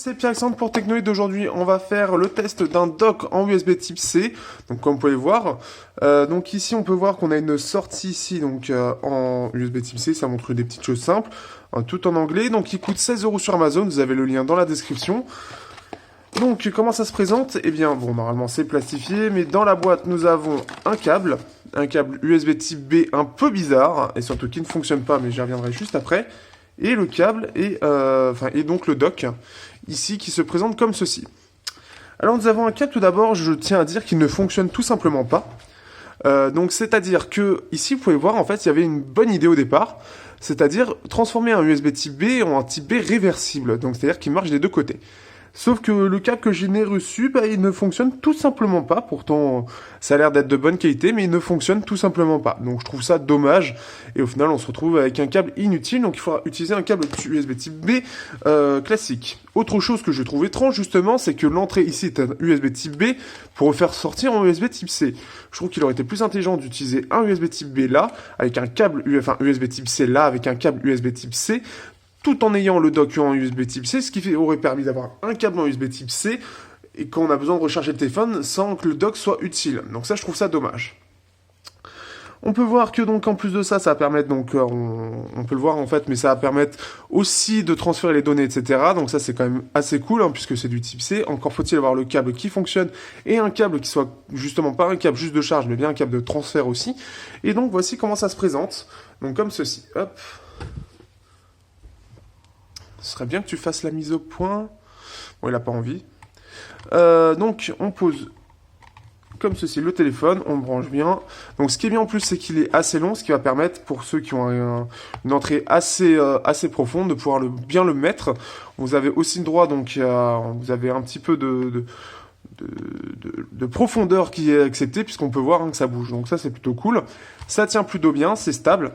C'est Pierre-Alexandre pour Technoïd. D'aujourd'hui, on va faire le test d'un dock en USB type C. Donc comme vous pouvez voir, donc ici on peut voir qu'on a une sortie ici donc en USB type C. Ça montre des petites choses simples, tout en anglais. Donc il coûte 16 € sur Amazon. Vous avez le lien dans la description. Donc comment ça se présente? Eh bien bon, normalement c'est plastifié, mais dans la boîte nous avons un câble USB type B un peu bizarre et surtout qui ne fonctionne pas, mais j'y reviendrai juste après. Et le câble et donc le dock ici qui se présente comme ceci. Alors nous avons un câble tout d'abord, je tiens à dire qu'il ne fonctionne tout simplement pas. Donc c'est-à-dire que ici vous pouvez voir en fait il y avait une bonne idée au départ, c'est-à-dire transformer un USB type B en un type B réversible, donc c'est-à-dire qu'il marche des deux côtés. Sauf que le câble que j'ai reçu, il ne fonctionne tout simplement pas. Pourtant, ça a l'air d'être de bonne qualité, mais il ne fonctionne tout simplement pas. Donc je trouve ça dommage. Et au final, on se retrouve avec un câble inutile. Donc il faudra utiliser un câble USB type B classique. Autre chose que je trouve étrange, justement, c'est que l'entrée ici est un USB type B pour le faire sortir en USB type C. Je trouve qu'il aurait été plus intelligent d'utiliser un USB type B là, avec un câble, USB type C là, avec un câble USB type C, tout en ayant le dock en USB type C, ce qui aurait permis d'avoir un câble en USB type C, et quand on a besoin de recharger le téléphone, sans que le dock soit utile. Donc ça, je trouve ça dommage. On peut voir que donc en plus de ça, ça va permettre, donc on peut le voir en fait, mais ça va permettre aussi de transférer les données, etc. Donc ça c'est quand même assez cool, hein, puisque c'est du type C. Encore faut-il avoir le câble qui fonctionne, et un câble qui soit justement pas un câble juste de charge, mais bien un câble de transfert aussi. Et donc voici comment ça se présente. Donc comme ceci, hop. Ce serait bien que tu fasses la mise au point. Bon, il n'a pas envie. Donc, on pose comme ceci le téléphone, on branche bien. Donc, ce qui est bien en plus, c'est qu'il est assez long, ce qui va permettre, pour ceux qui ont une entrée assez profonde, de pouvoir bien le mettre. Vous avez aussi le droit, donc, vous avez un petit peu de profondeur qui est acceptée, puisqu'on peut voir que ça bouge. Donc, ça, c'est plutôt cool. Ça tient plutôt bien, c'est stable.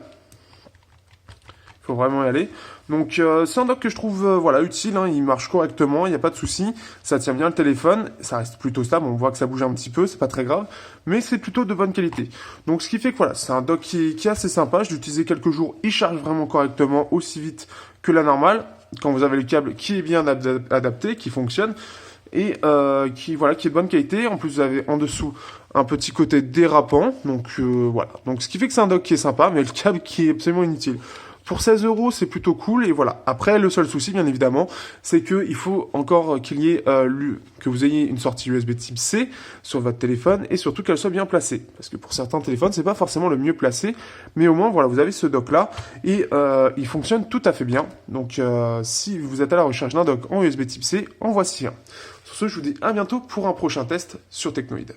Il faut vraiment y aller. Donc c'est un dock que je trouve utile, hein, il marche correctement, il n'y a pas de souci, ça tient bien le téléphone, ça reste plutôt stable, on voit que ça bouge un petit peu, c'est pas très grave, mais c'est plutôt de bonne qualité. Donc ce qui fait que voilà, c'est un dock qui est assez sympa, je l'ai utilisé quelques jours, il charge vraiment correctement, aussi vite que la normale, quand vous avez le câble qui est bien adapté, qui fonctionne, et qui est de bonne qualité. En plus vous avez en dessous un petit côté dérapant, donc voilà. Donc ce qui fait que c'est un dock qui est sympa, mais le câble qui est absolument inutile. Pour 16 €, c'est plutôt cool, et voilà. Après, le seul souci, bien évidemment, c'est qu'il faut encore qu'il y ait, que vous ayez une sortie USB type C sur votre téléphone, et surtout qu'elle soit bien placée. Parce que pour certains téléphones, c'est pas forcément le mieux placé, mais au moins, voilà, vous avez ce dock-là, et il fonctionne tout à fait bien. Donc, si vous êtes à la recherche d'un dock en USB type C, en voici un. Sur ce, je vous dis à bientôt pour un prochain test sur Technoïd.